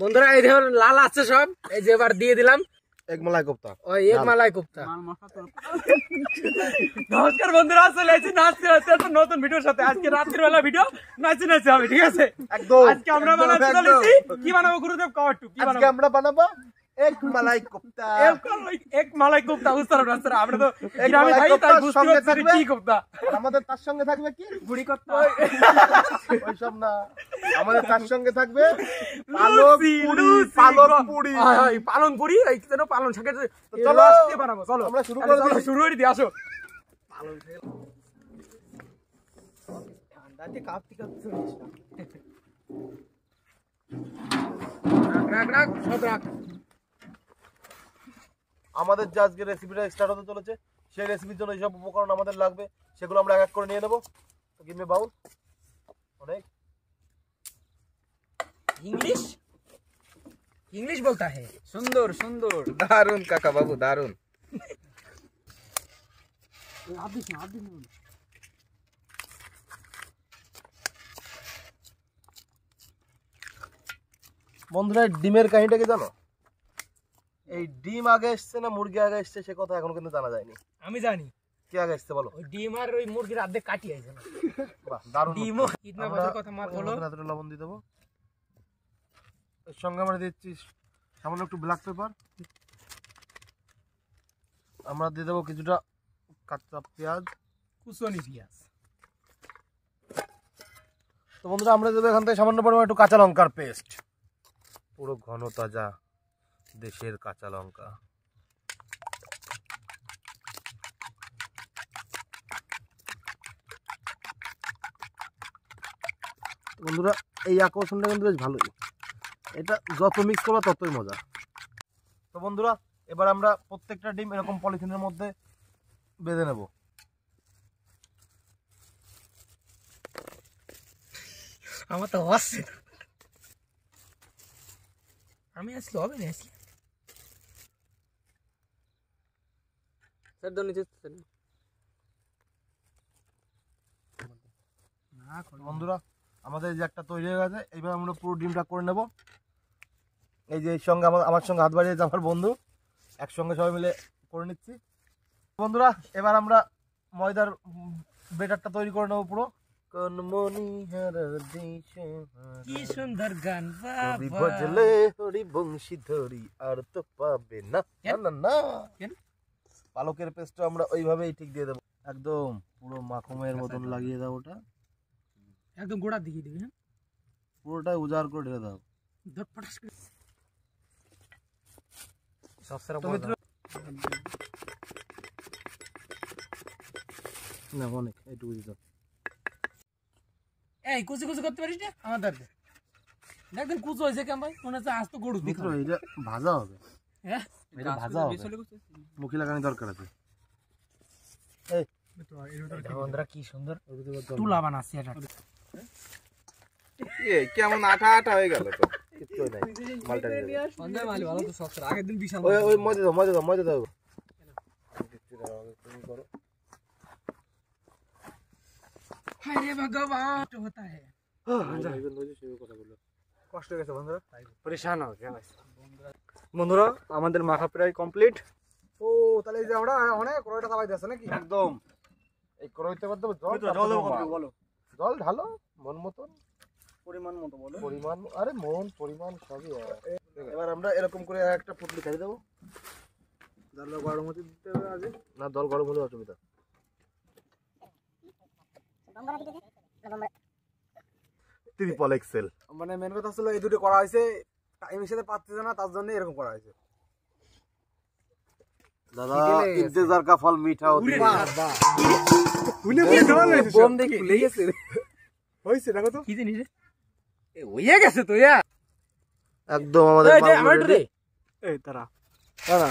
বন্ধুরা এই দেখুন লাল আছে সব, এই যে এবার দিয়ে দিলাম এক মালাই কোপ্তা। ওই এক মালাই কোপ্তা। নমস্কার বন্ধুরা, চলে এসেছি নাচতে নাচতে একটা নতুন ভিডিওর সাথে। আজকে রাত্রির বেলা ভিডিও নাচতে নাচতে হবে, ঠিক আছে? একদম। আজকে আমরা বানাতে চলেছি, কি বানাবো গুরুদেব কওয়ার টু, কি আজকে বানাবো? আমরা বানাবো এক মালাই কোপ্তা। এক মালাই কোপ্তা। উস্তাদ রাস্তা আমরা তো গ্রামে থাকি, তাই বুঝতে পারছি কি কোপ্তা। আমাদের তার সঙ্গে থাকবে কি বুড়ি কোপ্তা, ওইসব না, আমাদের তার সঙ্গে থাকবে পালক পুরি। পালক পুরি, হ্যাঁ পালন পুরি, এই যেন পালন শাকের। চলো আজকে বানাবো, চলো আমরা শুরু করে দিই। শুরু করে দিই, আসো। পালন ঠান্ডাতে কাঁপতে কাঁপতে চলিস না। রাখ রাখ সব রাখ। আমাদের যে আজকে রেসিপিটা স্টার্ট হতে চলেছে, সেই রেসিপির জন্য এইসব উপকরণ আমাদের লাগবে, সেগুলো আমরা এক এক করে নিয়ে নেবো। তো গিভ মি বাউল। অনেক इंग्लिश इंग्लिश बोलता है। सुंदर सुंदर, दारुण काका बाबू दारुण। বন্ধুরা, ডিমের কাহিনীটা কি জানো? এই ডিম আগে এসছে না মুরগি আগে এসছে সে কথা এখনো কিন্তু জানা যায়নি। আমি জানি কি আগে এসছে বলো? ওই ডিম আর ওই মুরগির আর্ধেক কাটি আছে না। বাহ, দারুণ। ডিমও কিতনা বছর কথা মত বলো। এতটা লবণ দিয়ে দেবো। এর সঙ্গে আমরা দিচ্ছি সামান্য একটু ব্ল্যাক পেপার। আমরা দিয়ে দেবো কিছুটা কাঁচা পেঁয়াজ, কুচনি পেঁয়াজ। তো বন্ধুরা আমরা দেবো এখান থেকে সামান্য পরিমাণ একটু কাঁচা লঙ্কার পেস্ট, পুরো ঘন তাজা দেশের কাঁচা লঙ্কা। বন্ধুরা এই আকর্ষণটা কিন্তু বেশ ভালোই, এটা যত মিক্স করবো ততই মজা। তো বন্ধুরা এবার আমরা প্রত্যেকটা ডিম এরকম পলিথিনের মধ্যে বেঁধে নেব। আমার তো হচ্ছে না, আমি আসলে হবে না। আসলে স্যার দো নিচে না। বন্ধুরা আমাদের যে একটা তৈরি হয়ে গেছে, এইভাবে আমরা পুরো ডিমটা করে নেব। এই যে এর সঙ্গে আমার সঙ্গে হাত বাড়িয়েছে আমার বন্ধু, একসঙ্গে সবাই মিলে করে নিচ্ছি। বন্ধুরা এবার আমরা ময়দার বেটারটা তৈরি করে নেবো পুরো। কি সুন্দর গান, ভজলে হরি বংশী ধরি আর তো পাবে না না না। পালকের পেস্টটা আমরা ওইভাবেই ঠিক দিয়ে দেবো, একদম পুরো মাখনের মতন লাগিয়ে দাও। ওটা একদম গোড়ার দিকে দিবি। হ্যাঁ পুরোটাই উজাড় করে ঢেলে দাও। ধটপটাস করে না অনেক এইটুকু দিতে। এই কুচি কুচি করতে পারিস না আমার দাঁড়ে একদম কুচো হয়েছে কেমন ভাই? মনে হচ্ছে আজ তো গরু মিত্র এটা ভাজা হবে। হ্যাঁ এটা ভাজা হবে, মুখে লাগানোর দরকার আছে। এই বন্ধুরা কি সুন্দর তুলা বানাচ্ছি এটা। এই কেমন আঠা আঠা হয়ে গেল তো। কিচ্ছু নাই, মালটা নিয়ে যাও। সন্ধ্যা মালি ভালো তো সস্তা, আগের দিন বিশাল। ওই মজা দাও মজা দাও মজা দাও। তুমি করো। হায় রে ভগবান, তো হতা है। কষ্ট হয়ে গেছে বন্ধুরা, পরেশান হয়ে গেছে বন্ধুরা। আমাদের মাখা প্রায় কমপ্লিট। ও তাহলে এই যে আমরা অনেক কড়াইটা চালাই দিয়েছে নাকি? একদম। এই কড়াইতে করতে জল বলো, জল ঢালো মন মতন, পরিমাণ মতো বলো। পরিমাণ আরে মন পরিমাণ সবই। এবার আমরা এরকম করে একটা পুটলি খাই দেবো। জল গরম হতে দিতে হবে আগে না, জল গরম হলে অসুবিধা। ট্রিপল এক্সেল মানে মেন কথা ছিল এই দুটো করা হয়েছে, টাইম হিসেবে পাচ্ছে না, তার জন্য এরকম করা হয়েছে। দাদা ইন্তজার কা ফল মিঠা হতে है। ফুলে ফুলে ঢল হয়েছে, বম দেখি ফুলে গেছে হইছে। দেখো তো কি জিনিস রে, এ হইয়া গেছে তো ইয়া একদম আমাদের এই যে আমার রে। এই তারা তারা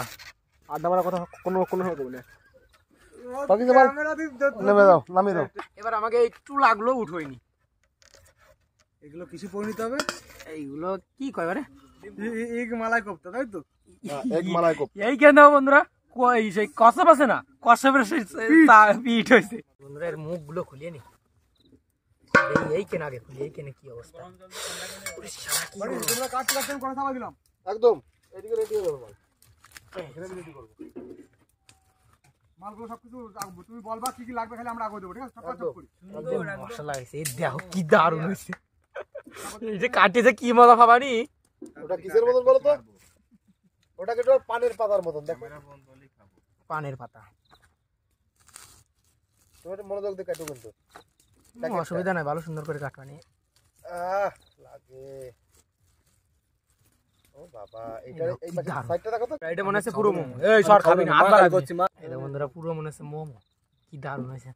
আড্ডা মারা কথা কোনো হবে না। বাকি সব নেমে দাও, নামিয়ে দাও। এবার আমাকে একটু লাগলো উঠোইনি। এগুলো কিছু পরিণত হবে, এইগুলো কি কয় রে? এক মালাই কোপ্তা, তাই তো? এক মালাই কোপ্তা। এই কেন বন্ধুরা, কই সেই কসব আছে না, কসবের সেই পিঠ হইছে। বন্ধুরা এর মুখগুলো খুলিয়ে নি। এই কেন আগে এই কেন কি অবস্থা তোমরা কাটতে কাটতে করে থামা দিলাম একদম এদিকে রেডি হয়ে গেল মাল এখানে রেডি করব মালগুলো সবকিছু রাখবো তুমি বলবা কি কি লাগবে খালি আমরা আগে দেবো ঠিক আছে সব কাজ করি মশলা লাগছে এই দেখো কি দারুণ হয়েছে এই যে কাটিছে কি মজা পাবানি ওটা কিসের মতন বলো তো ওটাকে তো পানের পাতার মতন দেখো পানের পাতা তুমি একটু মনোযোগ দিয়ে কাটো কিন্তু অসুবিধা নাই ভালো সুন্দর করে কাটবানি লাগে ও বাবা এটা এই সাইডটা দেখো তো এটা মনে আছে পুরো মোমো এই সর খাবি না হাত বাড়াবি এটা বন্ধুরা পুরো মনে আছে মোমো কি দারুণ হয়েছে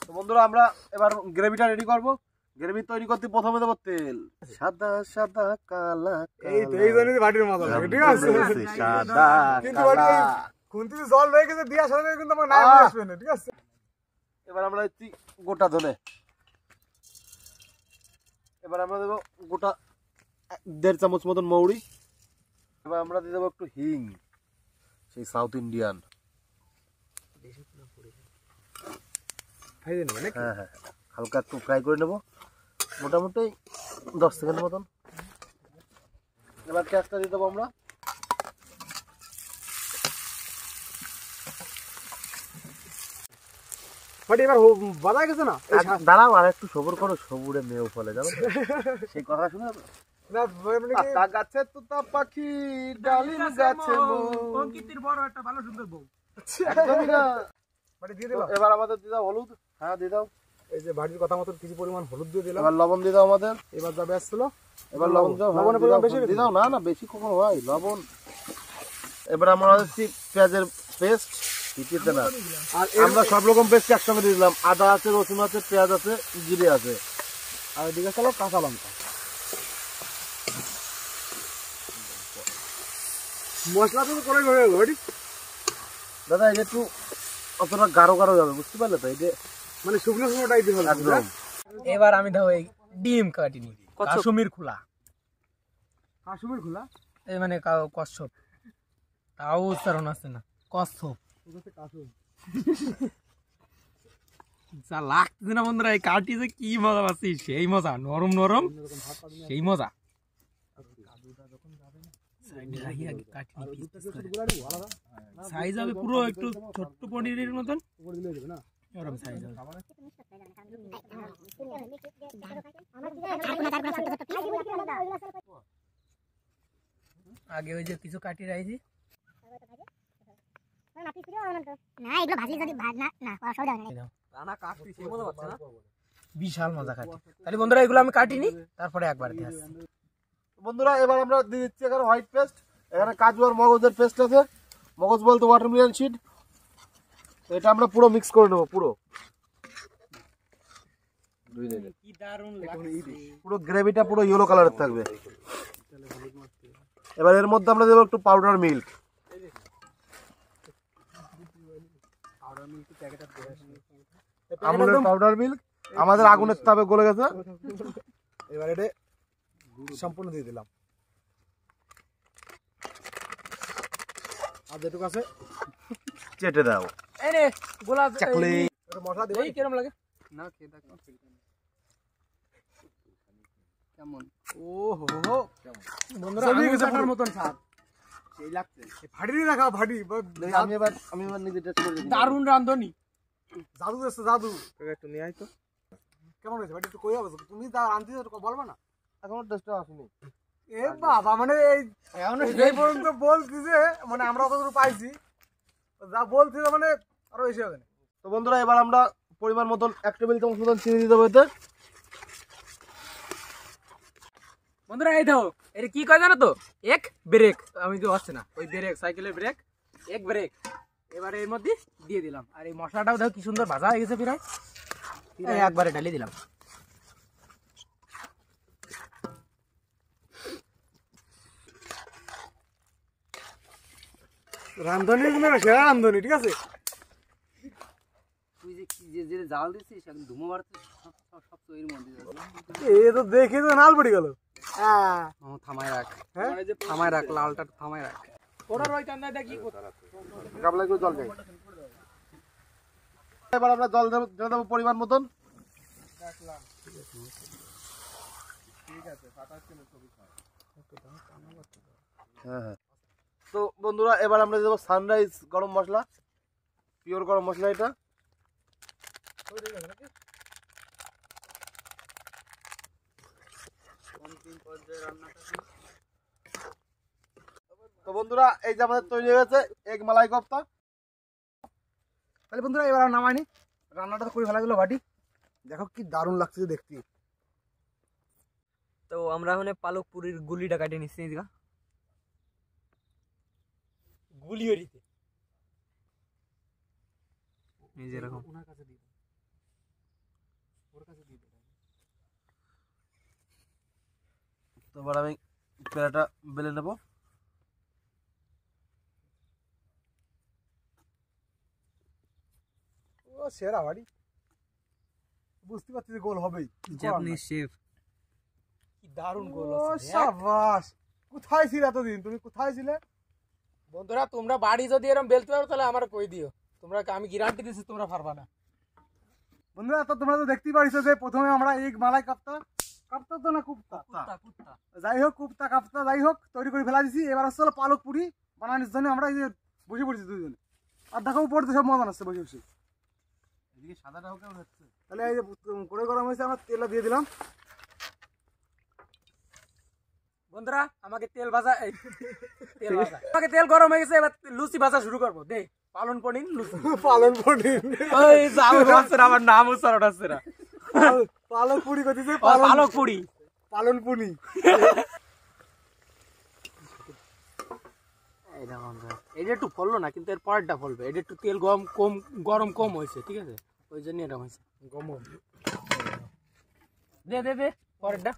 তো বন্ধুরা আমরা এবার গ্রেভিটা রেডি করব গ্রেভি তৈরি করতে প্রথমে দেব তেল সাদা সাদা কালা এই তো এই জন্যই বাটির মজা লাগে ঠিক আছে সাদা কিন্তু বাটি খুন্তিতে জল রয়ে গেছে দিয়া সাথে কিন্তু আমার নাম আসবে না ঠিক আছে এবার আমরা দিচ্ছি গোটা ধনে এবার আমরা দেব গোটা 1.5 চামচ মতন মৌরি এবার আমরা দিয়ে দেবো একটু হিং সেই সাউথ ইন্ডিয়ান হ্যাঁ হ্যাঁ হালকা একটু ফ্রাই করে নেব মোটামুটি 10 সেকেন্ড মতন এবার পেঁয়াজটা দিয়ে দেবো আমরা বাটি এবার বাজা গেছে না দাঁড়াও আর একটু সবুর করো সবুরে মেয়েও ফলে জানো সেই কথা শুনে আতা গাছে তোতা পাখি ডালিম গাছে অঙ্কিতের বড় একটা ভালো সুন্দর বউ একদমই না বাটি দিয়ে দিলাম এবার আমাদের দিয়ে দাও হলুদ হ্যাঁ দিয়ে দাও এই যে বাটির কথা মতো কিছু পরিমাণ হলুদ দিয়ে দিলাম এবার লবণ দিয়ে দাও আমাদের এবার যাবে আসছিল এবার লবণ দাও লবণের পরিমাণ বেশি দিয়ে দাও না না বেশি কখনো হয় লবণ এবার আমরা দিচ্ছি পেঁয়াজের পেস্ট দিতে না আর আমরা সব রকম পেস্ট একসঙ্গে দিয়ে দিলাম আদা আছে রসুন আছে পেঁয়াজ আছে জিরে আছে আর এদিকে চলো কাঁচা লঙ্কা মশলা তো করে হয়ে গেল দাদা এটা একটু অতটা গাঢ় গাঢ় যাবে বুঝতে পারলে তো এটা মানে শুকনো শুকনো টাইপের হবে একদম এবার আমি দাও এই ডিম কাটিনি কাশ্মীর খোলা কাশ্মীর খোলা এই মানে কচ্ছপ তাও উচ্চারণ আছে না কচ্ছপ যা লাগছে না বন্ধুরা এই কাটি যে কি মজা পাচ্ছি সেই মজা নরম নরম সেই মজা সাইজ হবে পুরো একটু ছোট্ট পনিরের মতন এরকম সাইজ হবে আগে ওই যে কিছু কাটি রাখছি বিশাল মজা কাটি তাহলে বন্ধুরা এগুলো আমি কাটিনি তারপরে একবার দিয়ে আসছি বন্ধুরা এবার আমরা দিয়ে দিচ্ছি এখানে হোয়াইট পেস্ট এখানে কাজু আর মগজের পেস্ট আছে মগজ বলতে ওয়াটারমেলন সিড এটা আমরা পুরো মিক্স করে নেবো পুরো পুরো গ্রেভিটা পুরো ইয়েলো কালারের থাকবে এবার এর মধ্যে আমরা দেবো একটু পাউডার মিল্ক আমুলের পাউডার মিল্ক আমাদের আগুনের তাপে গলে গেছে এবার এটা সম্পূর্ণ দিয়ে দিলাম আর যেটুকু আছে চেটে দাও এই রে গোলা চাকলি মশলা দিই কেমন লাগে না খেয়ে দেখো কেমন ওহো হো বন্ধুরা আমি কাটার মতন স্বাদ সেই লাগছে ফাড়ি না খাও ফাড়ি আমি এবার নিজে টেস্ট করে দেখি দারুণ রাঁধুনি জাদু এসে জাদু একটু নিয়ে আই তো কেমন হয়েছে ভাই একটু কই হবে তুমি যা আনতে বলবা না এখনো টেস্টটা আসেনি এ বাবা মানে এই এই পর্যন্ত বলছি যে মানে আমরা কতটুকু পাইছি যা বলছি মানে আরো বেশি হবে না তো বন্ধুরা এবার আমরা পরিমাণ মতন 1 টেবিল চামচ মতন চিনি দিয়ে দেবো এতে বন্ধুরা এই দাও এটা কি কয় জানো তো এক ব্রেক আমি তো হচ্ছে না ওই ব্রেক সাইকেলের ব্রেক এক ব্রেক এবারে এর মধ্যে দিয়ে দিলাম আর এই মশলাটাও দেখো কি সুন্দর ভাজা হয়ে গেছে প্রায় একবারে ঢালি দিলাম রান্ধনি সেরা রান্ধনি ঠিক আছে তুই যে জাল দিচ্ছিস এখন ধুমো বাড়তে সব তো এর মধ্যে এ তো দেখে তো নাল পড়ে গেল থামায় রাখ হ্যাঁ থামায় রাখ লালটা থামায় রাখ ওরা রই কান্দা দেখি গাবলা করে জল দেই এবার আমরা জল দেব পরিমাণ মতন হ্যাঁ হ্যাঁ। তো বন্ধুরা এবার আমরা দেবো সানরাইজ গরম মশলা, পিওর গরম মশলা এটা। তো বন্ধুরা এই যে আমাদের তৈরি হয়ে গেছে এগ মালাই কোফতা। তাহলে বন্ধুরা এবার আর নামাইনি, রান্নাটা তো করে ফেলা গেলো বাটি। দেখো কি দারুণ লাগছে দেখতে। তো আমরা এখন পালক পুরির গুলিটা কাটিয়ে নিচ্ছি এদিকে। গুলি হরিতে এই যে এরকম। ওনার কাছে দিয়ে দাও, ওর কাছে দিয়ে দাও। তো এবার আমি পেড়াটা বেলে নেব। ও সেরা বাড়ি, বুঝতে পারছি যে গোল হবেই। Japanese chef. কি দারুণ গোল ও হচ্ছে। সাবাস, কোথায় ছিলে এতদিন? তুমি কোথায় ছিলে? বন্ধুরা তোমরা বাড়ি যদি এরকম বেলতে পারো তাহলে আমার কই দিও, তোমরা আমি গ্যারান্টি দিচ্ছি তোমরা পারবা না। বন্ধুরা তো তোমরা তো দেখতেই পারিছো যে প্রথমে আমরা এগ মালাই কাপ্তা, কাপ্তা তো না কুপ্তা, কুত্তা কুত্তা যাই হোক কুপ্তা কাপ্তা যাই হোক তৈরি করে ফেলা দিছি। এবার হচ্ছে হলো পালক পুরি বানানোর জন্য আমরা এই যে বসে পড়েছি দুজনে। আর দেখো উপরে তো সব মজা আসছে বসে বসে। এদিকে সাদাটাও কেমন হচ্ছে? তাহলে এই যে করে গরম হয়েছে, আমরা তেলটা দিয়ে দিলাম। বন্ধুরা আমাকে তেল ভাজা আমাকে তেল গরম হয়ে গেছে, এবার লুচি ভাজা শুরু করবো। দে পালন পনির লুচি। পালন পনির, ওই যাও হচ্ছে না, আমার নাম উচ্চারণ হচ্ছে না। পালক পুরি করতেছে, পালক পুরি, পালন পুনি। এটা একটু ফললো না, কিন্তু এর পরেরটা ফলবে। এটা একটু তেল গরম কম হয়েছে, ঠিক আছে, ওই জন্য এটা হয়েছে গরম। দে দে দে পরেরটা।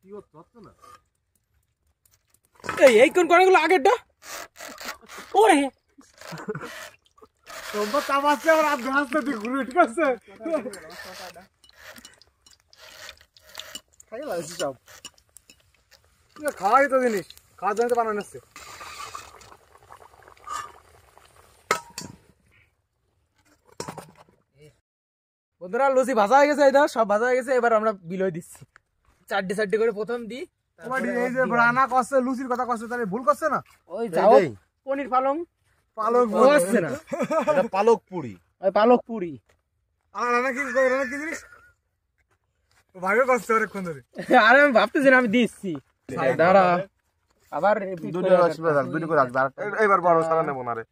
কি হচ্ছে না? এই কোন করেগুলো আগেরটা ওরে তোমরা চাপাচ্ছে আর আধ ঘাসটা দিয়ে ঘুরে, ঠিক আছে? খাই লাগছে সব, খাওয়াই তো জিনিস, খাওয়ার জন্য তো বানানো হচ্ছে। বন্ধুরা লুচি ভাজা হয়ে গেছে, এই দাও সব ভাজা হয়ে গেছে। এবার আমরা বিলয় দিচ্ছি চারটে চারটে করে, প্রথম দিই। এই যে রান্না করছে লুচির কথা করছে, তাহলে ভুল করছে না? ওই যাও পনির পালং পালক হচ্ছে না, এটা পালক পুরি। ওই পালক পুরি। আর রান্না কি জিনিস ভাগে করছে অনেকক্ষণ ধরে। আরে আমি ভাবতেছি না, আমি দিচ্ছি দাঁড়া আবার দুটো আসবে রাখ, দুটো করে রাখ। এবার বড় সারা নেব না রে।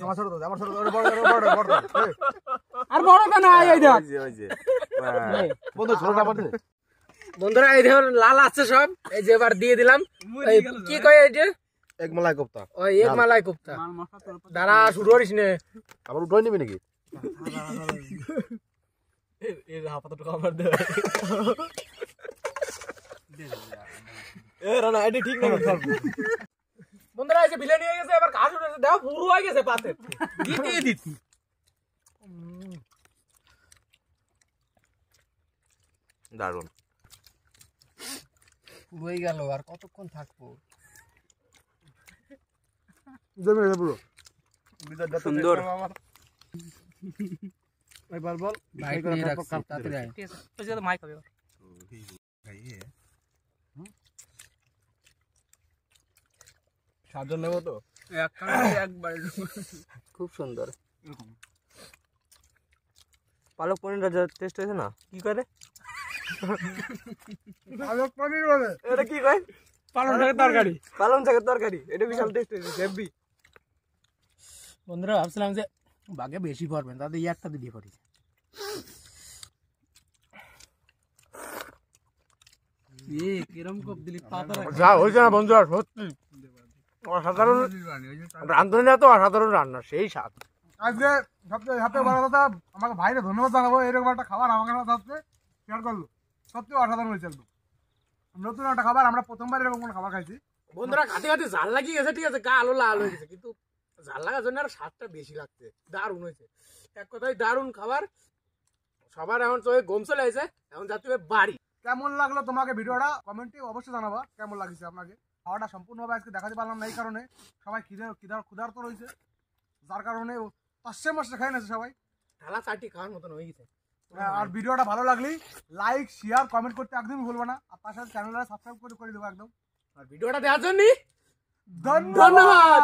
আমার ছোট দাও, আমার ছোট দাও, বড় বড় বড় বড়। আর বড় কেন? এই দেখ ওই যে বন্ধু ছোটটা পাঠে। বন্ধুরা এই দেখুন লাল আছে সব। এই যে এবার দিয়ে দিলাম, এই কি কয় এই যে এগ মালাই কোফতা। ওই এক মালাই কোফতা। দাঁড়া শুরু করিস নে, আবার উঠে নিবি নাকি? বন্ধুরা এই যে বিলে নিয়ে গেছে, এবার ঘাস উঠেছে, দেখো পুরো হয়ে গেছে পাতে দিতে দিচ্ছি। দারুন পুরোই গেল, আর কতক্ষণ থাকবো? জমে গেছে পুরো। সুন্দর। এবার বল ভাই নিয়ে রাখছি তাড়াতাড়ি আয়। ঠিক আছে তো যেটা মাইক হবে সাতজন নেবো তো। একবার খুব সুন্দর। পালক পনিরটা যা টেস্ট হয়েছে না, কি করে পালক পনির বলে, এটা কি কয়? পালং শাকের তরকারি। পালং শাকের তরকারি, এটা বিশাল টেস্ট হয়েছে হেভি। বন্ধুরা ভাবছিলাম যে বাগে বেশি পড়বেন, তাদের একটা দিয়ে পড়েছে। কিরম কোপ দিলি পাতা যা হয়েছে না বন্ধুরা, সত্যি অসাধারণ রাঁধুনিরা, তো অসাধারণ রান্না, সেই স্বাদ। আজকে সবচেয়ে বড় কথা, আমাকে ভাইরে ধন্যবাদ জানাবো, এরকম একটা খাবার আমাকে সাথে শেয়ার করলো। সত্যি অসাধারণ হয়েছে, একদম নতুন একটা খাবার। আমরা প্রথমবার এরকম কোনো খাবার খাইছি। বন্ধুরা খাতে খাতে ঝাল লাগিয়ে গেছে, ঠিক আছে, গা আলো লাল হয়ে গেছে, কিন্তু ঝাল লাগার জন্য আর স্বাদটা বেশি লাগছে। দারুণ হয়েছে, এক কথায় দারুণ খাবার, সবার এখন চোখে ঘুম চলে এসে, এখন যাতে হবে বাড়ি। কেমন লাগলো তোমাকে ভিডিওটা কমেন্টে অবশ্যই জানাবা কেমন লাগছে আপনাকে। খাওয়াটা সম্পূর্ণভাবে আজকে দেখাতে পারলাম না এই কারণে সবাই ক্ষুধার্ত রয়েছে, যার কারণে পাঁচশে মাসে খাই না সবাই। ঢালা চাটি খাওয়ার মতন হয়ে গেছে। আর ভিডিওটা ভালো লাগলে লাইক শেয়ার কমেন্ট করতে একদমই ভুলবো না, আর তার সাথে চ্যানেলটা সাবস্ক্রাইব করে দেবো একদম। আর ভিডিওটা দেওয়ার জন্য ধন্যবাদ।